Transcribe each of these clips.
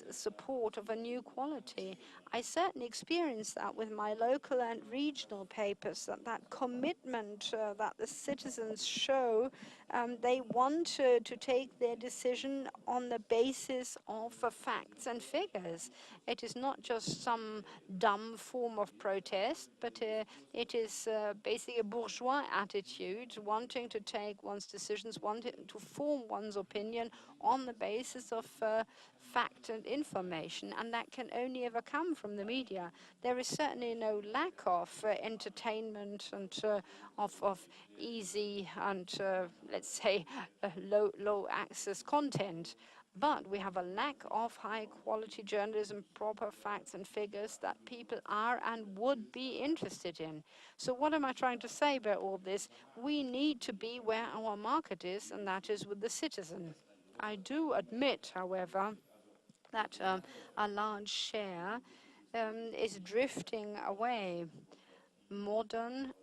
needs support of a new quality. I certainly experienced that with my local and regional papers, that commitment that the citizens show. They want to take their decision on the basis of facts and figures. It is not just some dumb form of protest, but it is basically a bourgeois attitude, wanting to take one's decisions, wanting to form one's opinion on the basis of fact and information, and that can only ever come from the media. There is certainly no lack of entertainment and of easy and, let's say, low access content. But we have a lack of high-quality journalism, proper facts and figures that people are and would be interested in. So what am I trying to say by all this? We need to be where our market is, and that is with the citizen. I do admit, however, that a large share is drifting away. Modern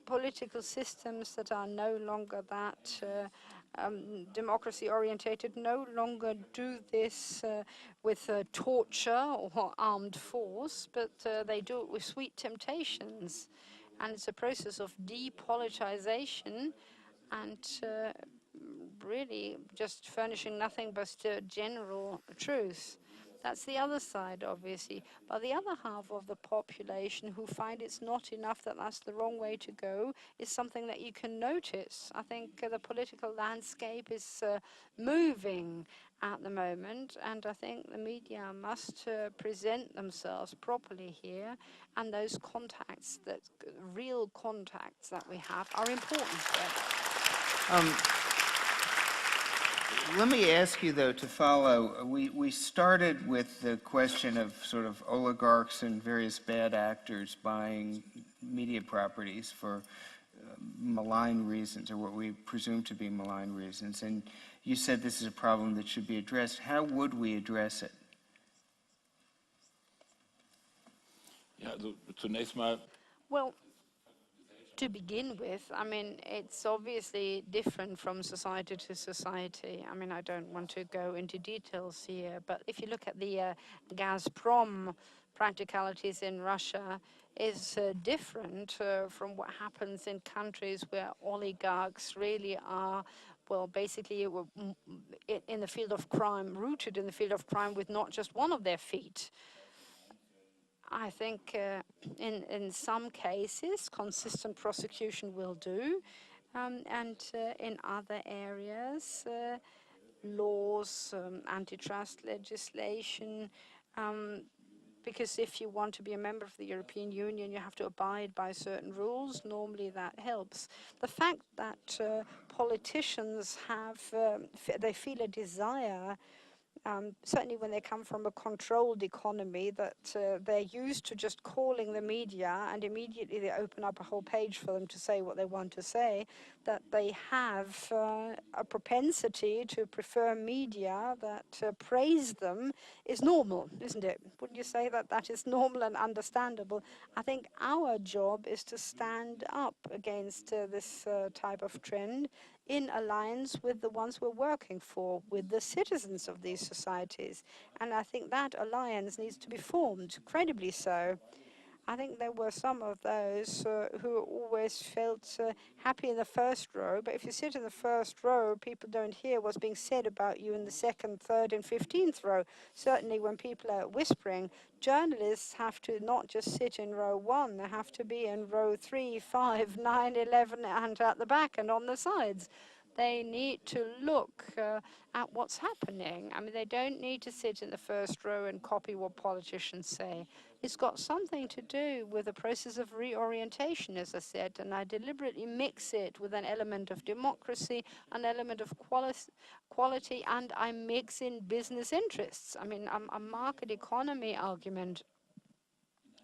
political systems that are no longer that democracy-orientated no longer do this with torture or armed force, but they do it with sweet temptations. And it's a process of depoliticization and really just furnishing nothing but general truth. That's the other side, obviously. But the other half of the population who find it's not enough, that that's the wrong way to go, is something that you can notice. I think the political landscape is moving at the moment, and I think the media must present themselves properly here, and those contacts, that real contacts that we have, are important. Let me ask you, though, to follow. We started with the question of sort of oligarchs and various bad actors buying media properties for malign reasons, or what we presume to be malign reasons. And you said this is a problem that should be addressed. How would we address it? Well, to begin with, I mean, it's obviously different from society to society. I mean, I don't want to go into details here, but if you look at the Gazprom practicalities in Russia, is different from what happens in countries where oligarchs really are, well, basically in the field of crime, rooted in the field of crime with not just one of their feet. I think in some cases, consistent prosecution will do, and in other areas, laws, antitrust legislation, because if you want to be a member of the European Union, you have to abide by certain rules. Normally that helps. The fact that politicians have, they feel a desire, certainly when they come from a controlled economy, that they're used to just calling the media and immediately they open up a whole page for them to say what they want to say, that they have a propensity to prefer media that praise them is normal, isn't it? Wouldn't you say that that is normal and understandable? I think our job is to stand up against this type of trend in alliance with the ones we're working for, with the citizens of these societies. And I think that alliance needs to be formed, credibly so. I think there were some of those who always felt happy in the first row, but if you sit in the first row, people don't hear what's being said about you in the second, third, and 15th row. Certainly when people are whispering, journalists have to not just sit in row 1, they have to be in row 3, 5, 9, 11, and at the back and on the sides. They need to look at what's happening. I mean, they don't need to sit in the first row and copy what politicians say. It's got something to do with the process of reorientation, as I said, and I deliberately mix it with an element of democracy, an element of quality, and I mix in business interests. I mean, a market economy argument.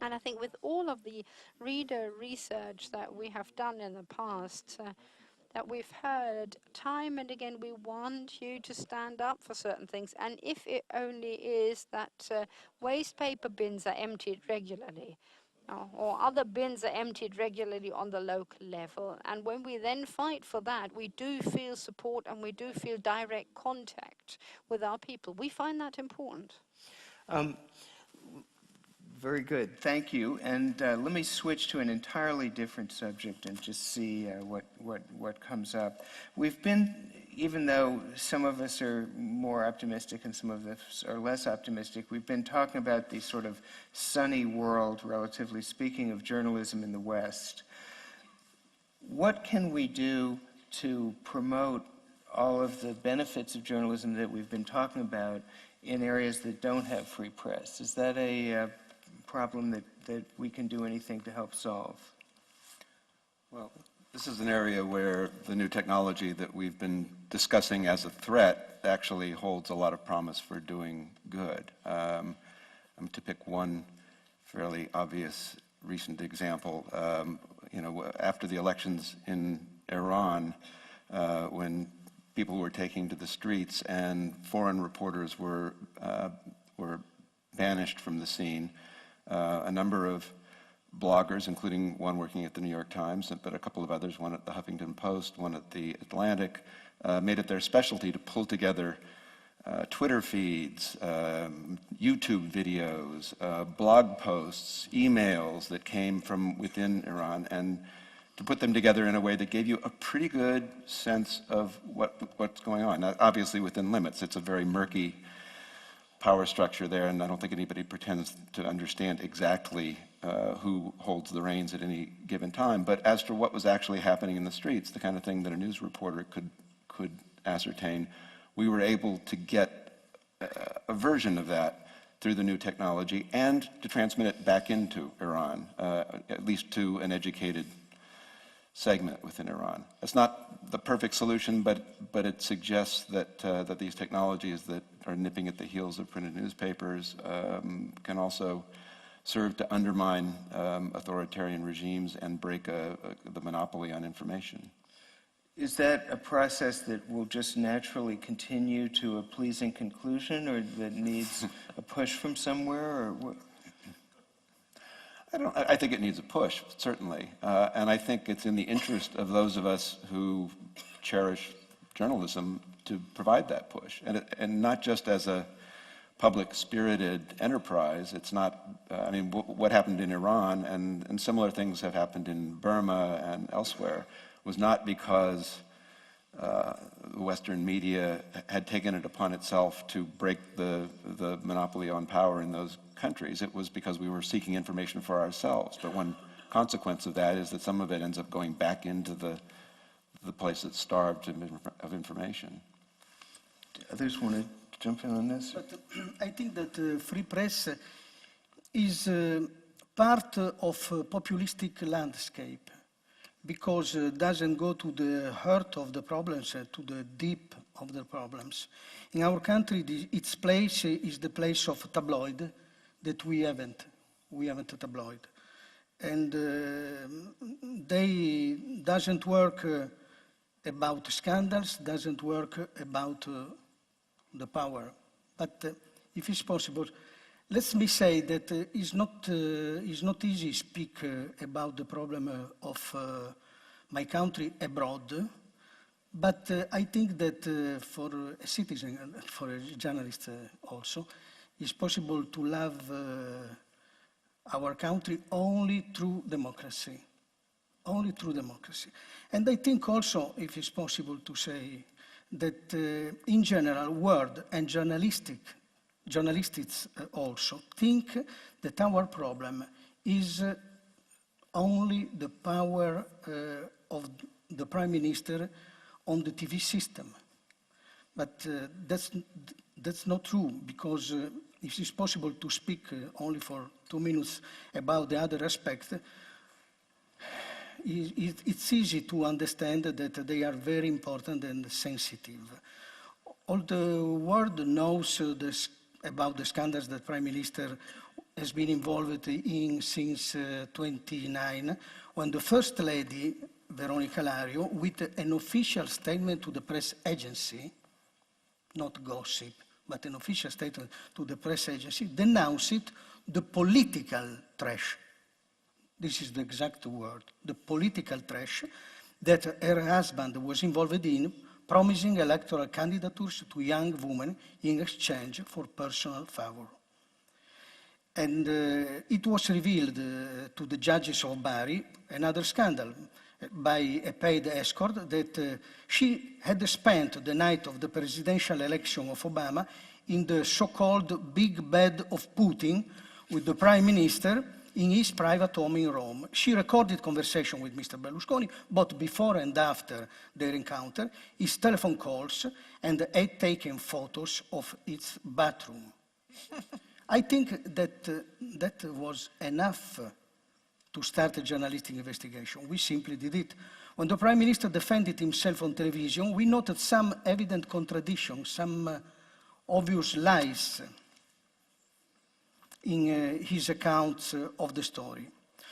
And I think with all of the reader research that we have done in the past, that we've heard time and again, we want you to stand up for certain things. And if it only is that waste paper bins are emptied regularly, or other bins are emptied regularly on the local level, and when we then fight for that, we do feel support and we do feel direct contact. contact with our people. We find that important. Very good, thank you. And let me switch to an entirely different subject and just see what comes up. We've been, even though some of us are more optimistic and some of us are less optimistic, we've been talking about the sort of sunny world, relatively speaking, of journalism in the West. What can we do to promote all of the benefits of journalism that we've been talking about in areas that don't have free press? Is that a problem that we can do anything to help solve? Well, this is an area where the new technology that we've been discussing as a threat actually holds a lot of promise for doing good. To pick one fairly obvious recent example, after the elections in Iran, when people were taking to the streets and foreign reporters were banished from the scene, a number of bloggers, including one working at the New York Times, but a couple of others, one at the Huffington Post, one at the Atlantic, made it their specialty to pull together Twitter feeds, YouTube videos, blog posts, emails that came from within Iran, and to put them together in a way that gave you a pretty good sense of what's going on. Now, obviously within limits. It's a very murky power structure there, and I don't think anybody pretends to understand exactly who holds the reins at any given time. But as to what was actually happening in the streets, the kind of thing that a news reporter could ascertain, we were able to get a version of that through the new technology and to transmit it back into Iran, at least to an educated segment within Iran. It's not the perfect solution, but it suggests that these technologies that are nipping at the heels of printed newspapers can also serve to undermine authoritarian regimes and break the monopoly on information. Is that a process that will just naturally continue to a pleasing conclusion, or that needs a push from somewhere, or what? I think it needs a push, certainly. And I think it's in the interest of those of us who cherish journalism to provide that push. And not just as a public-spirited enterprise. It's not, what happened in Iran and similar things have happened in Burma and elsewhere was not because the Western media had taken it upon itself to break the monopoly on power in those countries. It was because we were seeking information for ourselves. But one consequence of that is that some of it ends up going back into the place that's starved of information. Do others want to jump in on this? But I think that free press is part of a populistic landscape, because it doesn't go to the heart of the problems, to the deep of the problems. In our country, its place is the place of tabloid, that we haven't a tabloid. And they doesn't work about scandals, doesn't work about the power. But if it's possible, let me say that it's not easy to speak about the problem of my country abroad, but I think that for a citizen, for a journalist also, it's possible to love our country only through democracy, only through democracy. And I think also, if it's possible to say, that in general, world and journalists also think that our problem is only the power of the Prime Minister on the TV system. But that's not true, because if it's possible to speak only for 2 minutes about the other aspect, it's easy to understand that they are very important and sensitive. All the world knows about the scandals that Prime Minister has been involved in since 29, when the First Lady, Veronica Lario, with an official statement to the press agency, not gossip, but an official statement to the press agency, denounced the political trash. This is the exact word, the political trash that her husband was involved in, promising electoral candidatures to young women in exchange for personal favor. And it was revealed to the judges of Bari another scandal by a paid escort that she had spent the night of the presidential election of Obama in the so-called big bed of Putin with the prime minister in his private home in Rome. She recorded conversation with Mr. Berlusconi, both before and after their encounter, his telephone calls, and had taken photos of its bathroom. I think that that was enough to start a journalistic investigation. We simply did it. When the Prime Minister defended himself on television, we noted some evident contradictions, some obvious lies in his accounts of the story.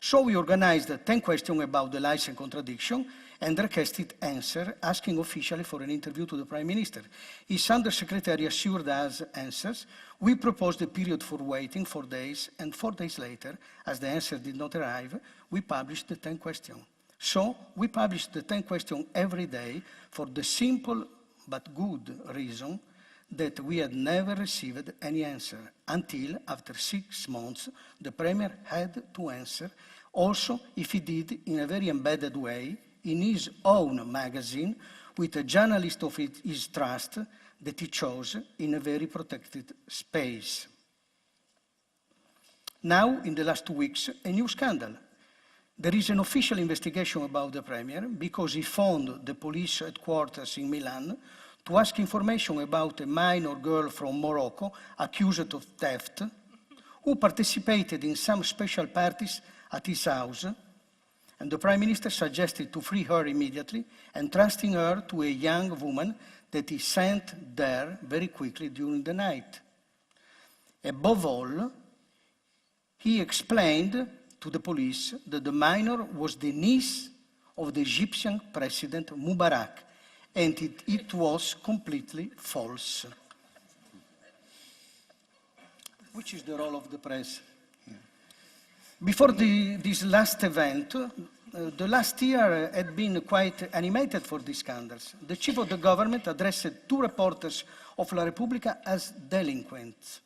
So we organized 10 questions about the lies and contradiction and requested answer, asking officially for an interview to the Prime Minister. His Undersecretary assured us answers. We proposed a period for waiting 4 days, and 4 days later, as the answer did not arrive, we published the 10 questions. So we published the 10 questions every day for the simple but good reason that we had never received any answer until, after 6 months, the Premier had to answer, also if he did in a very embedded way, in his own magazine, with a journalist of his trust that he chose in a very protected space. Now, in the last 2 weeks, a new scandal. There is an official investigation about the Premier because he phoned the police headquarters in Milan to ask information about a minor girl from Morocco accused of theft, who participated in some special parties at his house, and the Prime Minister suggested to free her immediately, entrusting her to a young woman that he sent there very quickly during the night. Above all, he explained to the police that the minor was the niece of the Egyptian President Mubarak, and it was completely false. Which is the role of the press? Before this last event, the last year had been quite animated for these scandals. The chief of the government addressed 2 reporters of La Repubblica as delinquents,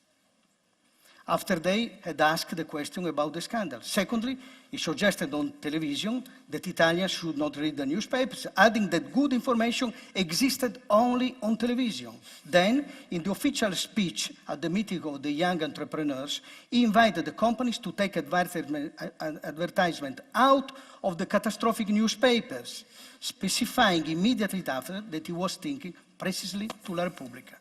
after they had asked the question about the scandal. Secondly, he suggested on television that Italians should not read the newspapers, adding that good information existed only on television. Then, in the official speech at the meeting of the young entrepreneurs, he invited the companies to take advertisement out of the catastrophic newspapers, specifying immediately after that he was thinking precisely to La Repubblica.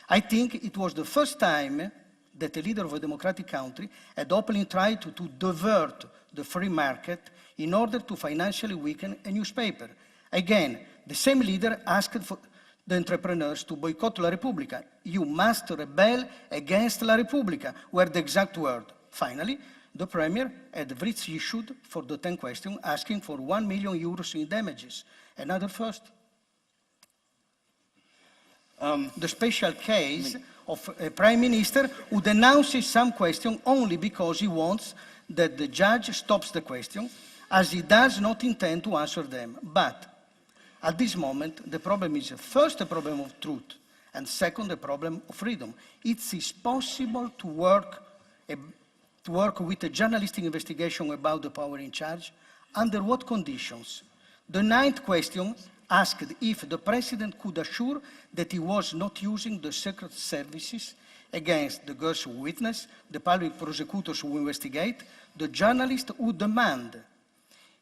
I think it was the first time that a leader of a democratic country had openly tried to divert the free market in order to financially weaken a newspaper. Again, the same leader asked for the entrepreneurs to boycott La Repubblica. You must rebel against La Repubblica, were the exact word. Finally, the Premier had writs issued for the 10 questions, asking for €1 million in damages. Another first. The special case of a prime minister who denounces some question only because he wants that the judge stops the question, as he does not intend to answer them. But at this moment, the problem is first a problem of truth, and second a problem of freedom. It is possible to work with a journalistic investigation about the power in charge. Under what conditions? The 9th question asked if the president could assure that he was not using the secret services against the girls who witness, the public prosecutors who investigate, the journalists who demand.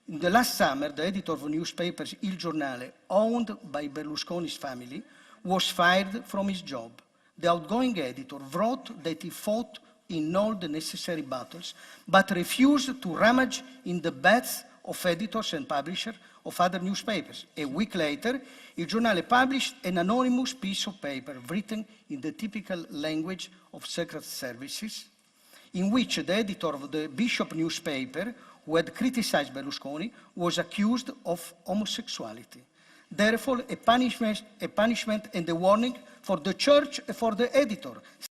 In the last summer, the editor of newspapers Il Giornale, owned by Berlusconi's family, was fired from his job. The outgoing editor wrote that he fought in all the necessary battles, but refused to rummage in the beds of editors and publishers of other newspapers. A week later, Il Giornale published an anonymous piece of paper written in the typical language of secret services, in which the editor of the Bishop newspaper, who had criticized Berlusconi, was accused of homosexuality. Therefore, a punishment and a warning for the church and for the editor.